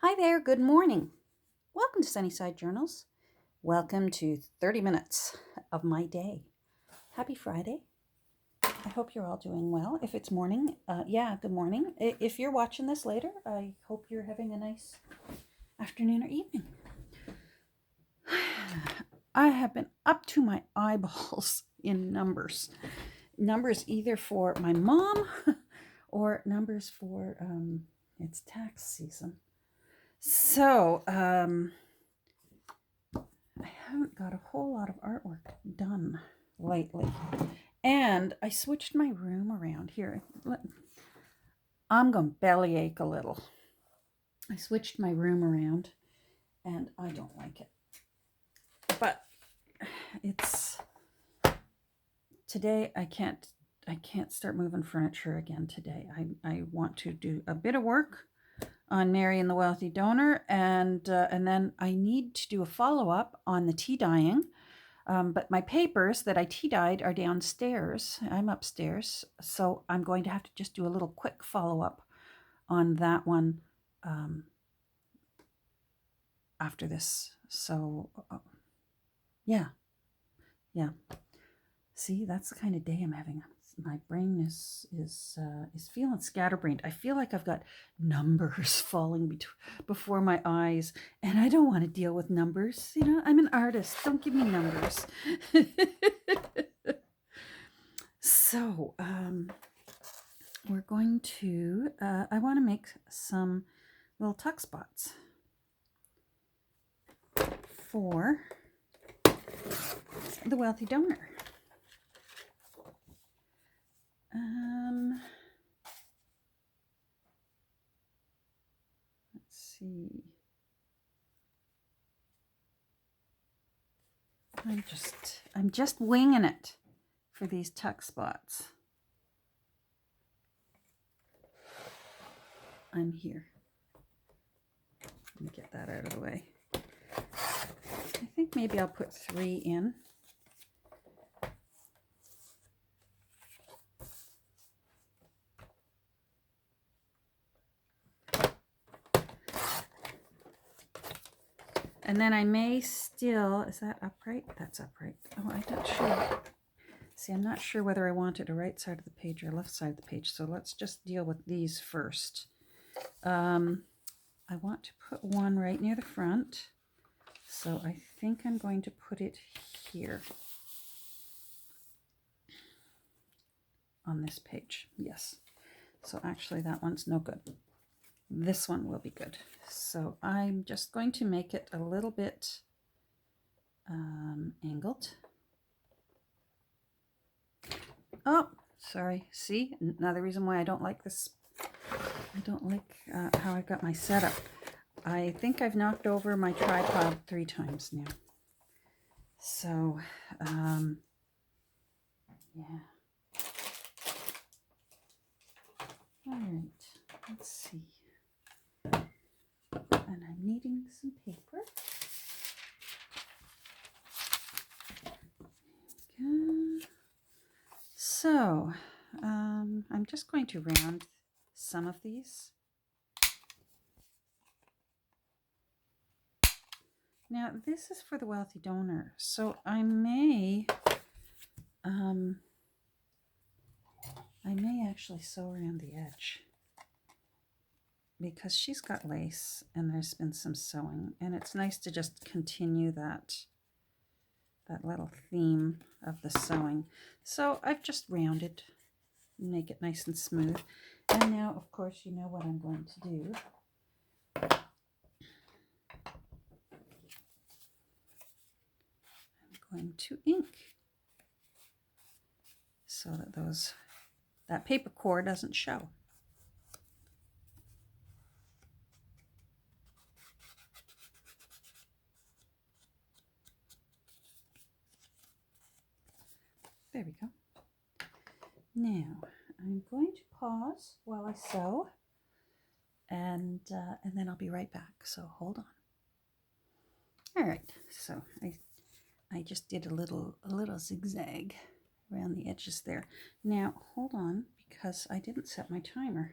Hi there, good morning. Welcome to Sunnyside Journals. Welcome to 30 minutes of my day. Happy Friday. I hope you're all doing well. If it's morning, good morning. If you're watching this later, I hope you're having a nice afternoon or evening. I have been up to my eyeballs in numbers. Numbers either for my mom or numbers for it's tax season. So, I haven't got a whole lot of artwork done lately. And I switched my room around here. I'm going to bellyache a little. I switched my room around and I don't like it. But it's today I can't start moving furniture again today. I want to do a bit of work on Mary and the Wealthy Donor, and then I need to do a follow-up on the tea dyeing. But my papers that I tea dyed are downstairs. I'm upstairs, so I'm going to have to just do a little quick follow-up on that one after this. So, yeah. See, that's the kind of day I'm having. My brain is feeling scatterbrained. I feel like I've got numbers falling before my eyes, and I don't want to deal with numbers. You know, I'm an artist. Don't give me numbers. So, we're going to. I want to make some little tuck spots for the Wealthy Donor. Let's see. I'm just winging it for these tuck spots. I'm here. Let me get that out of the way. I think maybe I'll put 3 in. And then I may still, is that upright? That's upright. Oh, I'm not sure. See, I'm not sure whether I want it a right side of the page or left side of the page. So let's just deal with these first. I want to put one right near the front. So I think I'm going to put it here on this page. Yes. So actually that one's no good. This one will be good. So I'm just going to make it a little bit angled. Oh, sorry. See, another reason why I don't like this. I don't like how I've got my setup. I think I've knocked over my tripod 3 times now. So, yeah. All right, let's see. And I'm needing some paper. Okay. So, I'm just going to round some of these. Now, this is for the Wealthy Donor, so I may actually sew around the edge because she's got lace and there's been some sewing, and it's nice to just continue that little theme of the sewing. So I've just rounded, make it nice and smooth. And now, of course, you know what I'm going to do. I'm going to ink so that that paper core doesn't show. There we go. Now, I'm going to pause while I sew, and then I'll be right back. So hold on. All right. So I just did a little zigzag around the edges there. Now hold on, because I didn't set my timer.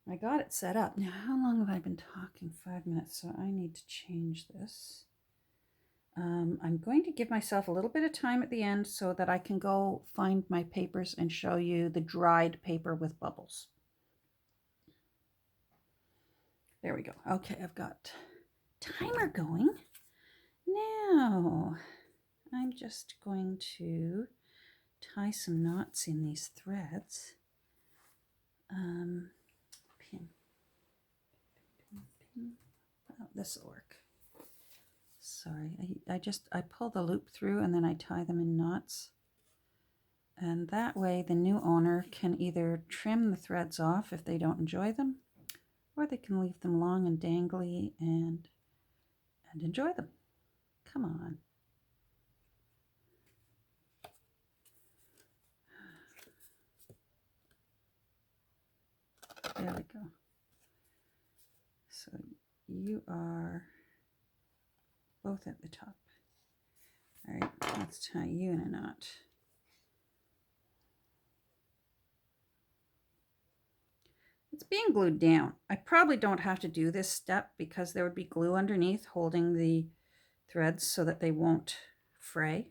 I got it set up. Now, how long have I been talking? 5 minutes, so I need to change this. I'm going to give myself a little bit of time at the end so that I can go find my papers and show you the dried paper with bubbles. There we go. Okay, I've got timer going. Now, I'm just going to tie some knots in these threads. Pin. Oh, this will work. Sorry, I pull the loop through and then I tie them in knots. And that way the new owner can either trim the threads off if they don't enjoy them, or they can leave them long and dangly and enjoy them. Come on. There we go. So you are both at the top. All right, let's tie you in a knot. It's being glued down. I probably don't have to do this step because there would be glue underneath holding the threads so that they won't fray.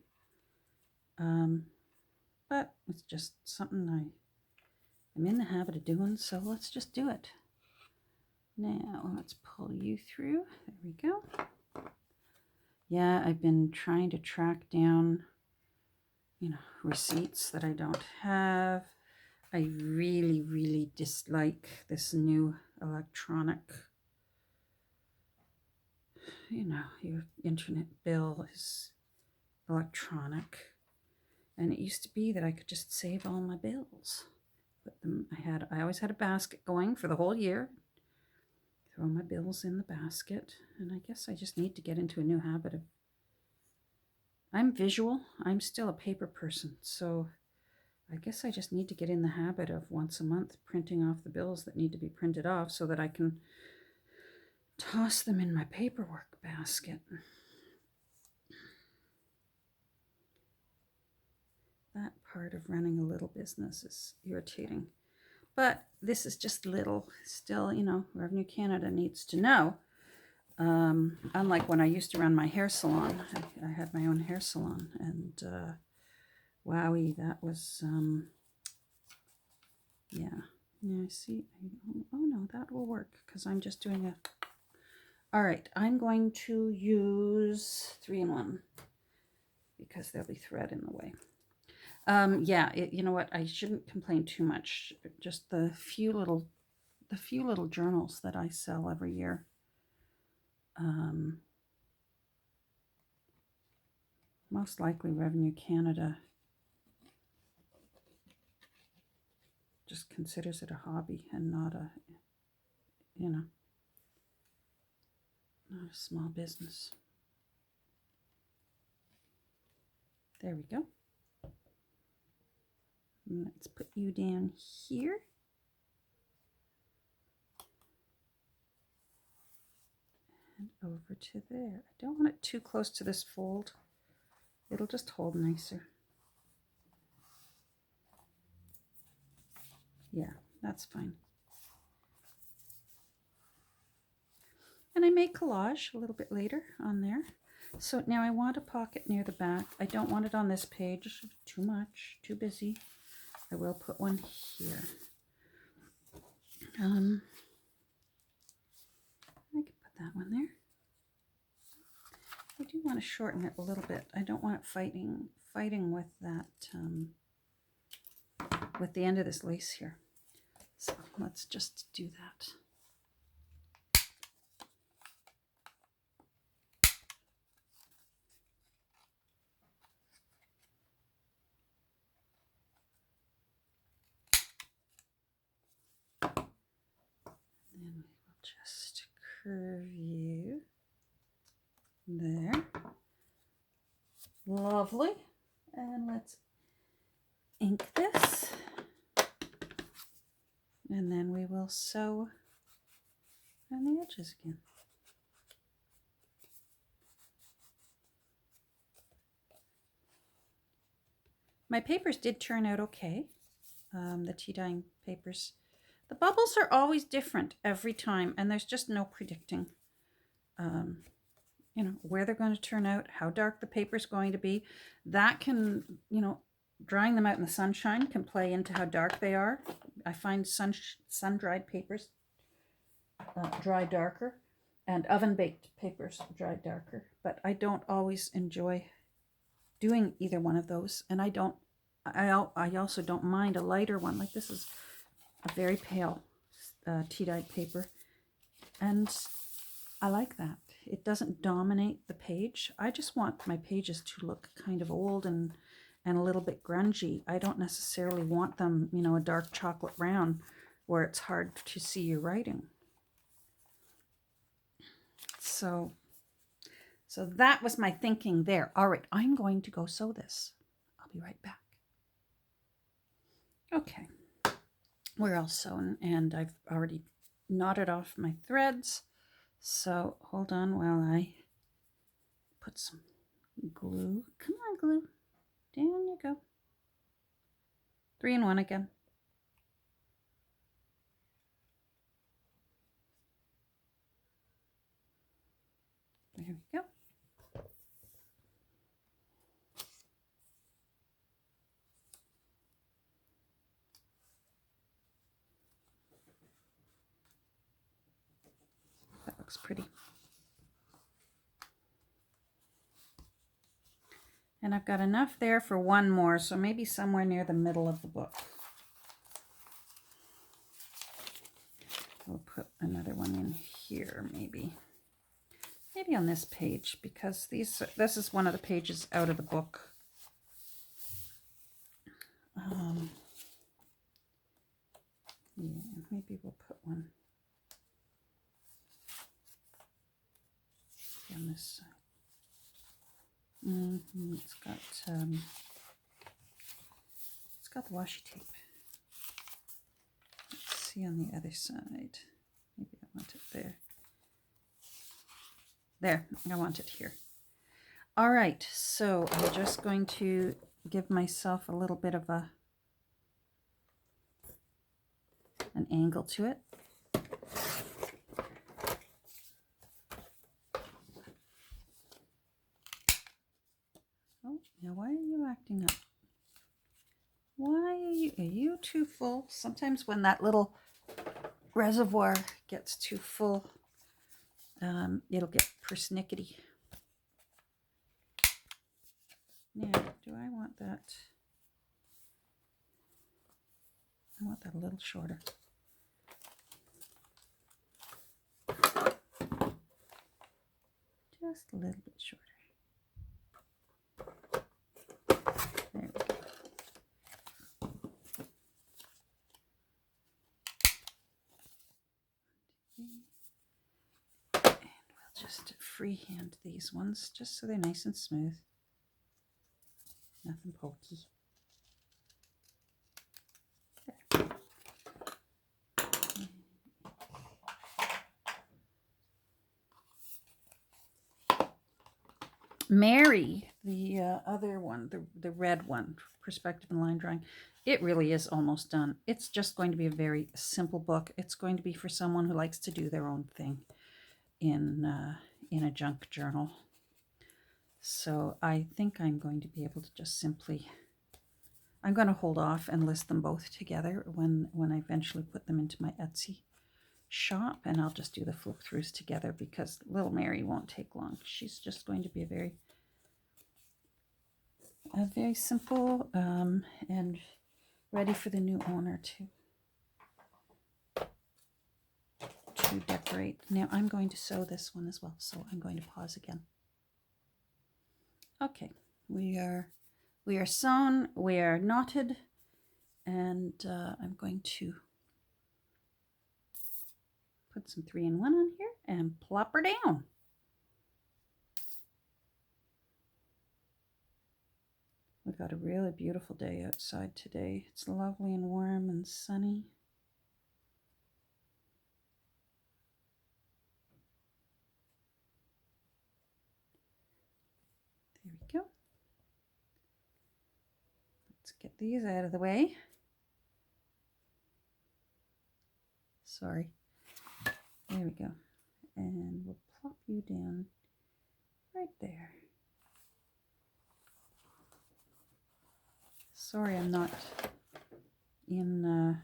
But it's just something I'm in the habit of doing, so let's just do it. Now let's pull you through. There we go. Yeah, I've been trying to track down, receipts that I don't have. I really, really dislike this new electronic, your internet bill is electronic. And it used to be that I could just save all my bills. Put them, I always had a basket going for the whole year. Throw my bills in the basket. And I guess I just need to get into a new habit of, I'm visual. I'm still a paper person. So I guess I just need to get in the habit of once a month printing off the bills that need to be printed off so that I can toss them in my paperwork basket. That part of running a little business is irritating. But this is just little. Still, Revenue Canada needs to know. Unlike when I used to run my hair salon. I had my own hair salon. And wowie, that was, yeah. Yeah, see, oh no, that will work because I'm just doing a, all right, I'm going to use 3-in-1 because there'll be thread in the way. Yeah, you know what, I shouldn't complain too much. Just the few little journals that I sell every year. Most likely Revenue Canada just considers it a hobby and not a, not a small business. There we go. And let's put you down here. And over to there. I don't want it too close to this fold. It'll just hold nicer. Yeah, that's fine. And I may collage a little bit later on there. So now I want a pocket near the back. I don't want it on this page. Too much, too busy. I will put one here. I can put that one there. I do want to shorten it a little bit. I don't want it fighting with that, with the end of this lace here. So let's just do that. Then we will just curve you there. Lovely. And let's ink this. And then we will sew on the edges again. My papers did turn out okay. The tea dyeing papers. The bubbles are always different every time, and there's just no predicting, where they're going to turn out, how dark the paper's going to be. That can, drying them out in the sunshine can play into how dark they are. I find sun-dried papers dry darker, and oven-baked papers dry darker, but I don't always enjoy doing either one of those, and I also don't mind a lighter one. Like this is a very pale tea-dyed paper, and I like that. It doesn't dominate the page. I just want my pages to look kind of old and a little bit grungy. I don't necessarily want them, a dark chocolate brown where it's hard to see your writing. So that was my thinking there. All right, I'm going to go sew this. I'll be right back. Okay, we're all sewn, and I've already knotted off my threads. So hold on while I put some glue. Come on, glue. Down you go. 3-in-1 again. There we go. That looks pretty. And I've got enough there for one more, so maybe somewhere near the middle of the book. We'll put another one in here, maybe on this page, because this is one of the pages out of the book. Yeah, maybe we'll put one on this side. It's got the washi tape. Let's see on the other side. Maybe I want it there. There, I want it here. All right, so I'm just going to give myself a little bit of an angle to it. Oh, now why are you acting up? Why are you too full? Sometimes when that little reservoir gets too full, it'll get persnickety. Now, do I want that? I want that a little shorter. Just a little bit shorter. There we go. And we'll just freehand these ones just so they're nice and smooth. Nothing pokey. There. Mary, the other one, the red one, perspective and line drawing, it really is almost done. It's just going to be a very simple book. It's going to be for someone who likes to do their own thing in a junk journal. So I think I'm going to be able to just simply, I'm going to hold off and list them both together when I eventually put them into my Etsy shop, and I'll just do the flip throughs together because little Mary won't take long. She's just going to be a very simple and ready for the new owner to decorate. Now I'm going to sew this one as well, so I'm going to pause again. Okay, we are sewn, we are knotted, and I'm going to put some 3-in-1 on here and plop her down. We've got a really beautiful day outside today. It's lovely and warm and sunny. There we go. Let's get these out of the way. Sorry. There we go. And we'll plop you down right there. Sorry, I'm not in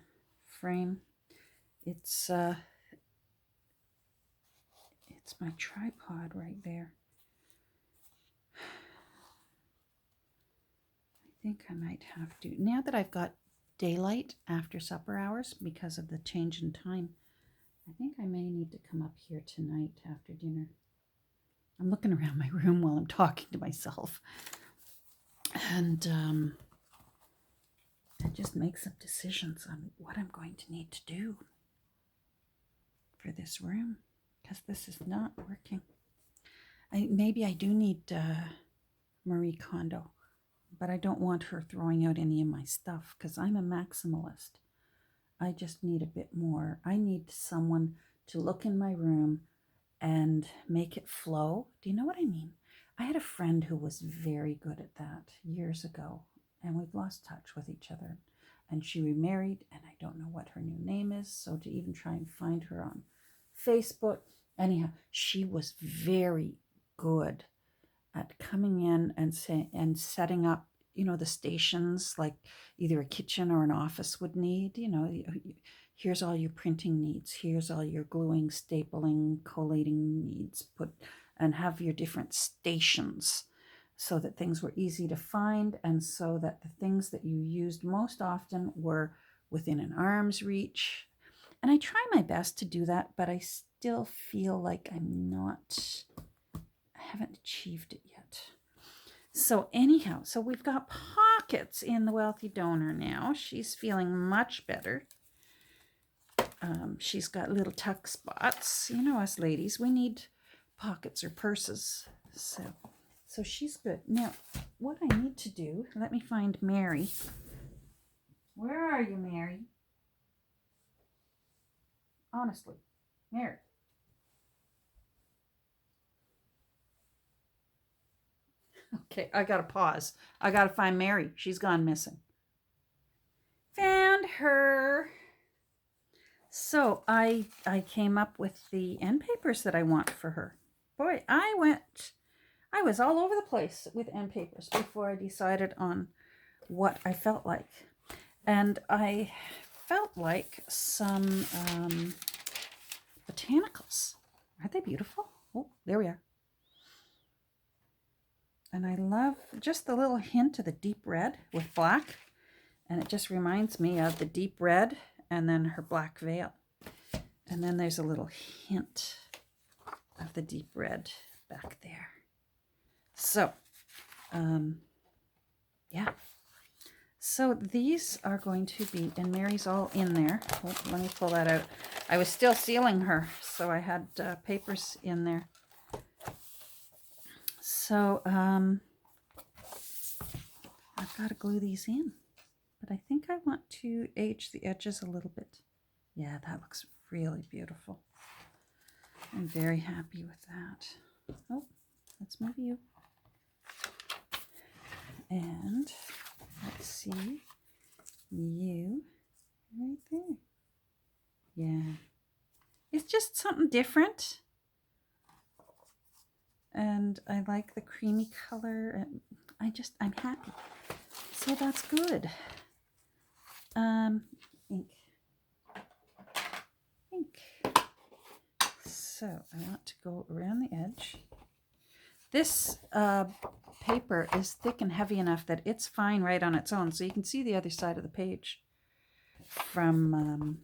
frame. It's my tripod right there. I think I might have to, now that I've got daylight after supper hours because of the change in time, I think I may need to come up here tonight after dinner. I'm looking around my room while I'm talking to myself. And I just make some decisions on what I'm going to need to do for this room, because this is not working. Maybe I do need Marie Kondo, but I don't want her throwing out any of my stuff because I'm a maximalist. I just need a bit more. I need someone to look in my room and make it flow. Do you know what I mean? I had a friend who was very good at that years ago, and we've lost touch with each other. And she remarried, and I don't know what her new name is, so to even try and find her on Facebook. Anyhow, she was very good at coming in and setting up, the stations like either a kitchen or an office would need. Here's all your printing needs. Here's all your gluing, stapling, collating needs. And have your different stations so that things were easy to find, and so that the things that you used most often were within an arm's reach. And I try my best to do that, but I still feel like I haven't achieved it yet. So anyhow, we've got pockets in the Wealthy Donor now. She's feeling much better. She's got little tuck spots. Us ladies, we need pockets or purses. So she's good. Now, what I need to do, let me find Mary. Where are you, Mary? Honestly, Mary. Okay, I gotta pause. I gotta find Mary. She's gone missing. Found her. So I came up with the end papers that I want for her. Boy, I was all over the place with end papers before I decided on what I felt like. And I felt like some botanicals. Aren't they beautiful? Oh, there we are. And I love just the little hint of the deep red with black. And it just reminds me of the deep red and then her black veil. And then there's a little hint of the deep red back there. So, yeah. So these are going to be, and Mary's all in there. Oh, let me pull that out. I was still sealing her, so I had papers in there. So, I've got to glue these in. But I think I want to age the edges a little bit. Yeah, that looks really beautiful. I'm very happy with that. Oh, let's move you. And let's see you right there. Yeah. It's just something different. And I like the creamy color. And I'm happy. So that's good. Ink. So I want to go around the edge. This paper is thick and heavy enough that it's fine right on its own. So you can see the other side of the page from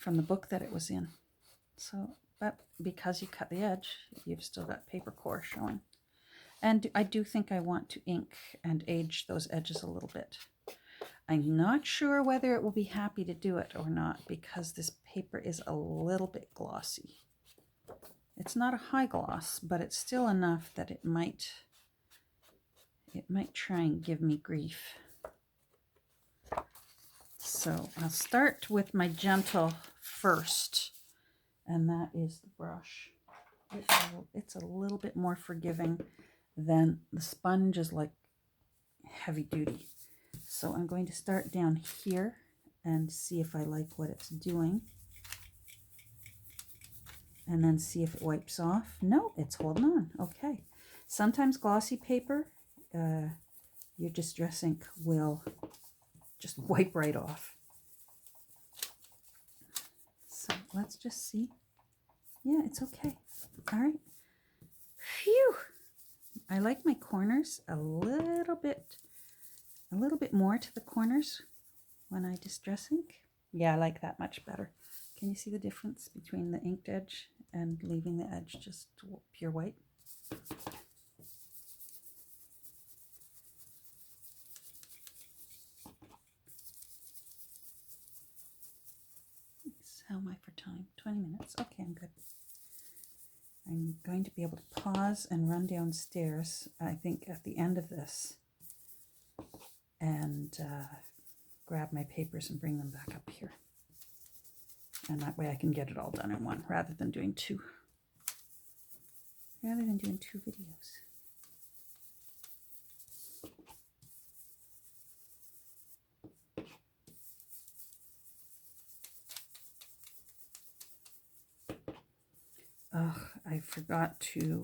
the book that it was in. So, but because you cut the edge, you've still got paper core showing. And I do think I want to ink and age those edges a little bit. I'm not sure whether it will be happy to do it or not because this paper is a little bit glossy. It's not a high gloss, but it's still enough that it might try and give me grief. So I'll start with my gentle first, and that is the brush. It's a little bit more forgiving than the sponge is like heavy duty. So I'm going to start down here and see if I like what it's doing. And then see if it wipes off. No, it's holding on. Okay. Sometimes glossy paper, your distress ink will just wipe right off. So let's just see. Yeah, it's okay. All right. Phew. I like my corners a little bit more to the corners when I distress ink. Yeah, I like that much better. Can you see the difference between the inked edge and leaving the edge just pure white? How am I for time? 20 minutes. Okay, I'm good. I'm going to be able to pause and run downstairs, I think, at the end of this, and grab my papers and bring them back up here. And that way I can get it all done in one, rather than doing two videos. Ugh, I forgot to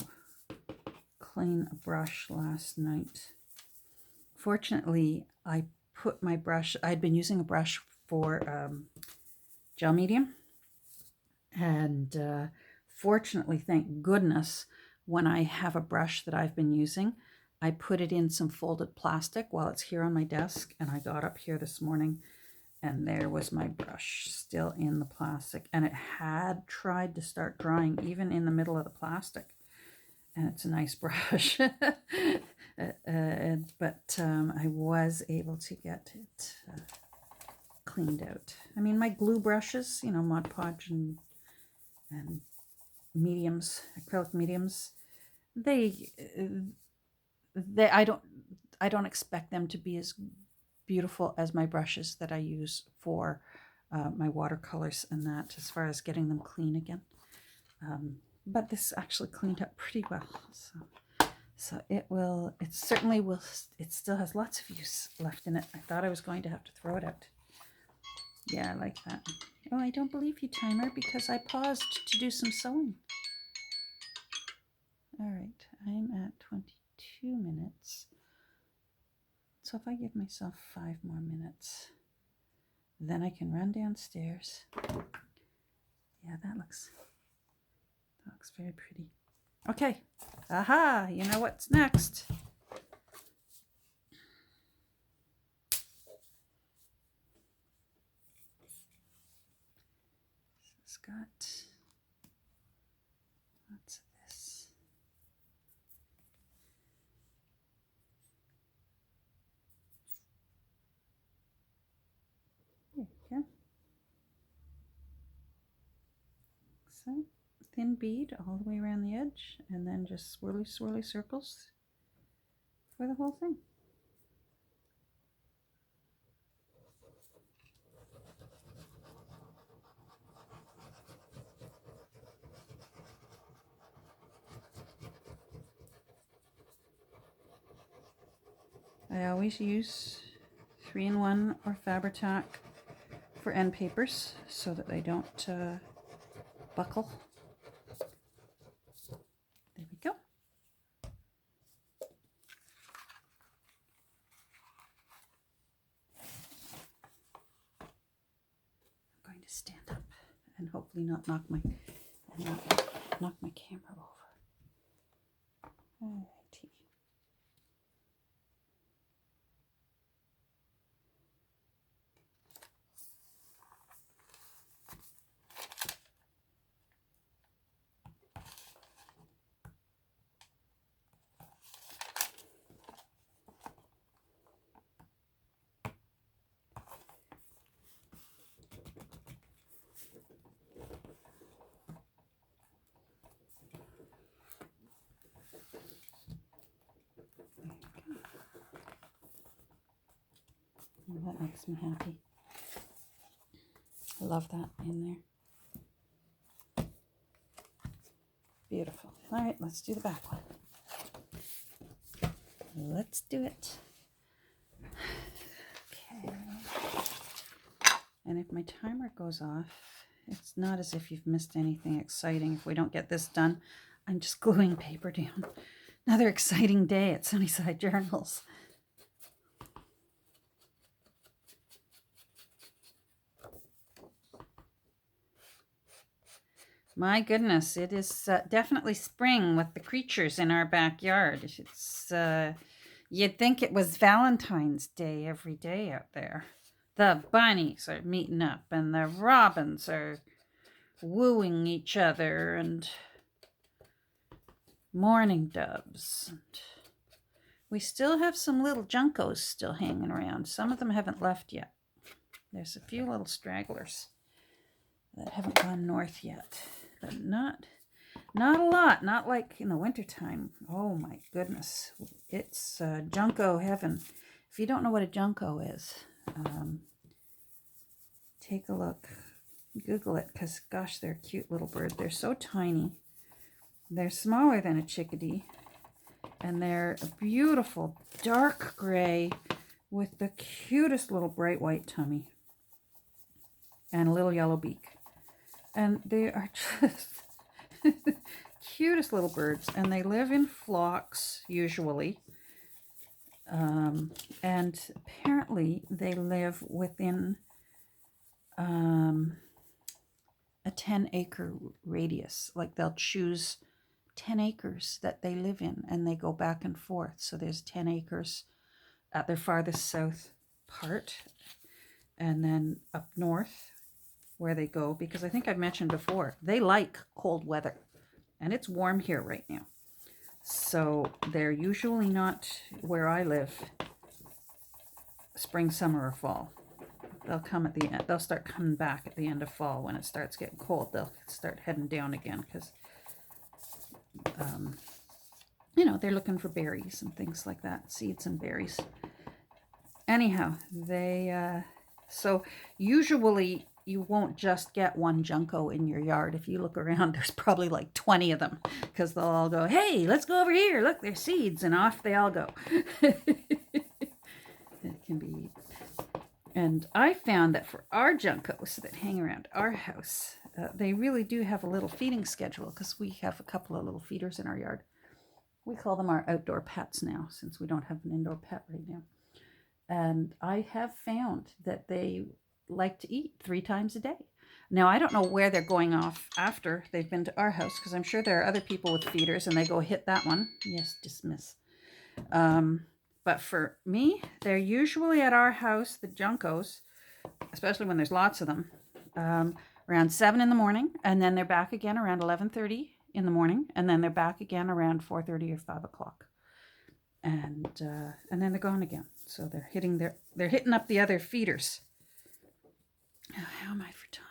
clean a brush last night. Fortunately, I put my brush, I'd been using a brush for gel medium, and fortunately, thank goodness, when I have a brush that I've been using, I put it in some folded plastic while it's here on my desk, and I got up here this morning and there was my brush still in the plastic, and it had tried to start drying even in the middle of the plastic. And it's a nice brush. But I was able to get it cleaned out. I mean, my glue brushes, you know, Mod Podge and mediums, acrylic mediums, they I don't expect them to be as beautiful as my brushes that I use for my watercolors and that, as far as getting them clean again. But this actually cleaned up pretty well. So it still has lots of use left in it. I thought I was going to have to throw it out. Yeah, I like that. Oh, I don't believe you, timer, because I paused to do some sewing. All right, I'm at 22 minutes. So if I give myself 5 more minutes, then I can run downstairs. Yeah, that looks very pretty. Okay. Aha, you know what's next. It's got lots of this. There we go. So, thin bead all the way around the edge, and then just swirly, swirly circles for the whole thing. I always use 3-in-1 or Fabri-Tac for end papers so that they don't buckle. There we go. I'm going to stand up and hopefully not knock my camera over. Alrighty. That makes me happy. I love that in there. Beautiful. All right, let's do the back one. Let's do it. Okay. And if my timer goes off, it's not as if you've missed anything exciting. If we don't get this done, I'm just gluing paper down. Another exciting day at Sunnyside Journals. My goodness, it is definitely spring with the creatures in our backyard. It's you'd think it was Valentine's Day every day out there. The bunnies are meeting up, and the robins are wooing each other, and mourning doves. And we still have some little juncos still hanging around. Some of them haven't left yet. There's a few little stragglers that haven't gone north yet, but not a lot. Not like in the wintertime. Oh my goodness, it's junco heaven. If you don't know what a junco is, take a look, Google it, because gosh, they're a cute little bird. They're so tiny. They're smaller than a chickadee, and they're a beautiful dark gray with the cutest little bright white tummy and a little yellow beak. And they are just cutest little birds, and they live in flocks usually. And apparently they live within a 10-acre radius. Like they'll choose 10 acres that they live in, and they go back and forth. So there's 10 acres at their farthest south part, and then up north where they go, because I think I've mentioned before, they like cold weather, and it's warm here right now. So they're usually not where I live spring, summer, or fall. They'll come at the end. They'll start coming back at the end of fall when it starts getting cold. They'll start heading down again because, they're looking for berries and things like that, seeds and berries. Anyhow, so usually you won't just get one junco in your yard. If you look around, there's probably like 20 of them, because they'll all go, hey, let's go over here. Look, there's seeds, and off they all go. It can be. And I found that for our juncos that hang around our house, they really do have a little feeding schedule, because we have a couple of little feeders in our yard. We call them our outdoor pets now, since we don't have an indoor pet right now. And I have found that they like to eat 3 times a day. Now, I don't know where they're going off after they've been to our house, because I'm sure there are other people with feeders and they go hit that one. Yes, dismiss. But for me, they're usually at our house, the juncos, especially when there's lots of them, around 7 in the morning, and then they're back again around 11:30 in the morning, and then they're back again around 4:30 or 5 o'clock. And then they're gone again. So they're hitting up the other feeders. How am I for time?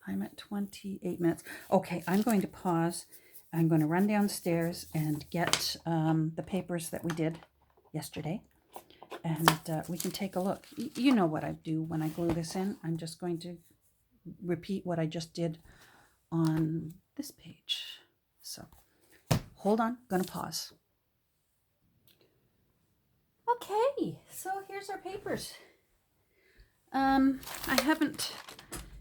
I'm at 28 minutes. Okay, I'm going to pause. I'm going to run downstairs and get the papers that we did yesterday, and we can take a look. You know what I do when I glue this in. I'm just going to repeat what I just did on this page. So hold on, gonna pause. Okay, so here's our papers. I haven't,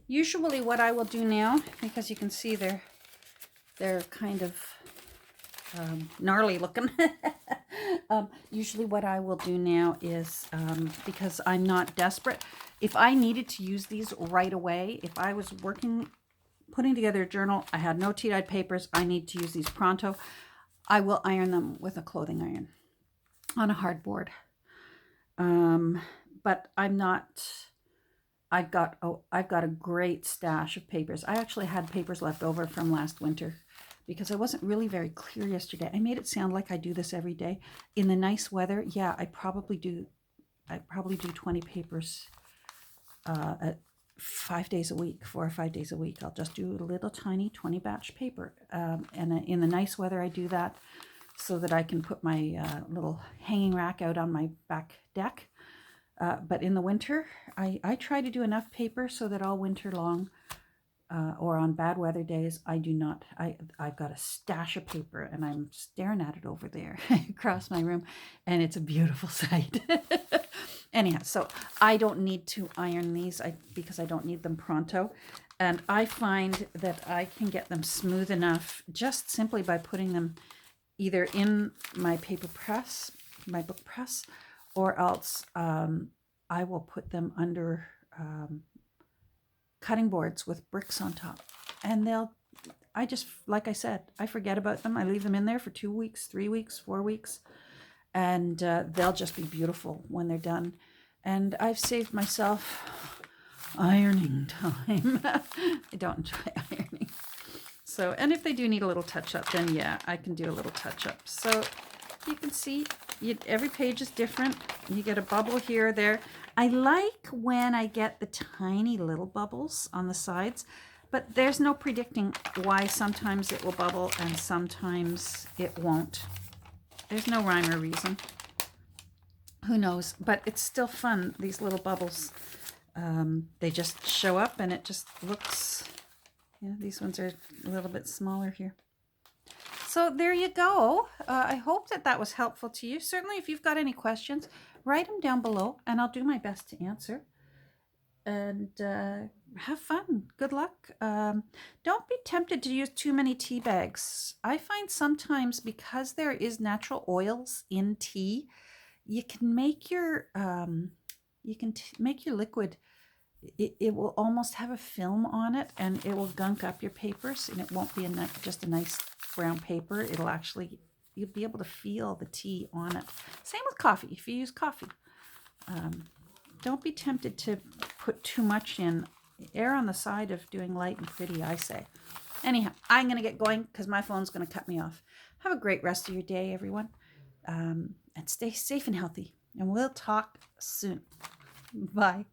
usually what I will do now, because you can see they're kind of gnarly looking. Usually what I will do now is, because I'm not desperate, if I needed to use these right away, if I was putting together a journal, I had no tea-dyed papers, I need to use these pronto, I will iron them with a clothing iron on a hardboard. But I'm not, I've got a great stash of papers. I actually had papers left over from last winter, because I wasn't really very clear yesterday. I made it sound like I do this every day. In the nice weather, yeah, I probably do 20 papers at 5 days a week, 4 or 5 days a week. I'll just do a little tiny 20 batch paper. And in the nice weather, I do that so that I can put my little hanging rack out on my back deck. But in the winter, I try to do enough paper so that all winter long, or on bad weather days, I do not. I've got a stash of paper, and I'm staring at it over there across my room, and it's a beautiful sight. Anyhow, so I don't need to iron these because I don't need them pronto. And I find that I can get them smooth enough just simply by putting them either in my paper press, my book press, or else I will put them under cutting boards with bricks on top. And I just, like I said, I forget about them. I leave them in there for 2 weeks, 3 weeks, 4 weeks, and they'll just be beautiful when they're done. And I've saved myself ironing time. I don't enjoy ironing. So, and if they do need a little touch up, then yeah, I can do a little touch up. So you can see every page is different. You get a bubble here or there. I like when I get the tiny little bubbles on the sides, but there's no predicting why sometimes it will bubble and sometimes it won't. There's no rhyme or reason. Who knows? But it's still fun, these little bubbles. They just show up and it just looks, these ones are a little bit smaller here. So there you go. I hope that was helpful to you. Certainly, if you've got any questions, write them down below and I'll do my best to answer. And have fun. Good luck. Don't be tempted to use too many tea bags. I find sometimes because there is natural oils in tea, you can make your make your liquid. It will almost have a film on it, and it will gunk up your papers, and it won't be just a nice brown paper. It'll actually, you'll be able to feel the tea on it. Same with coffee. If you use coffee, don't be tempted to put too much in. Err on the side of doing light and pretty, I say. Anyhow, I'm going to get going because my phone's going to cut me off. Have a great rest of your day, everyone. And stay safe and healthy. And we'll talk soon. Bye.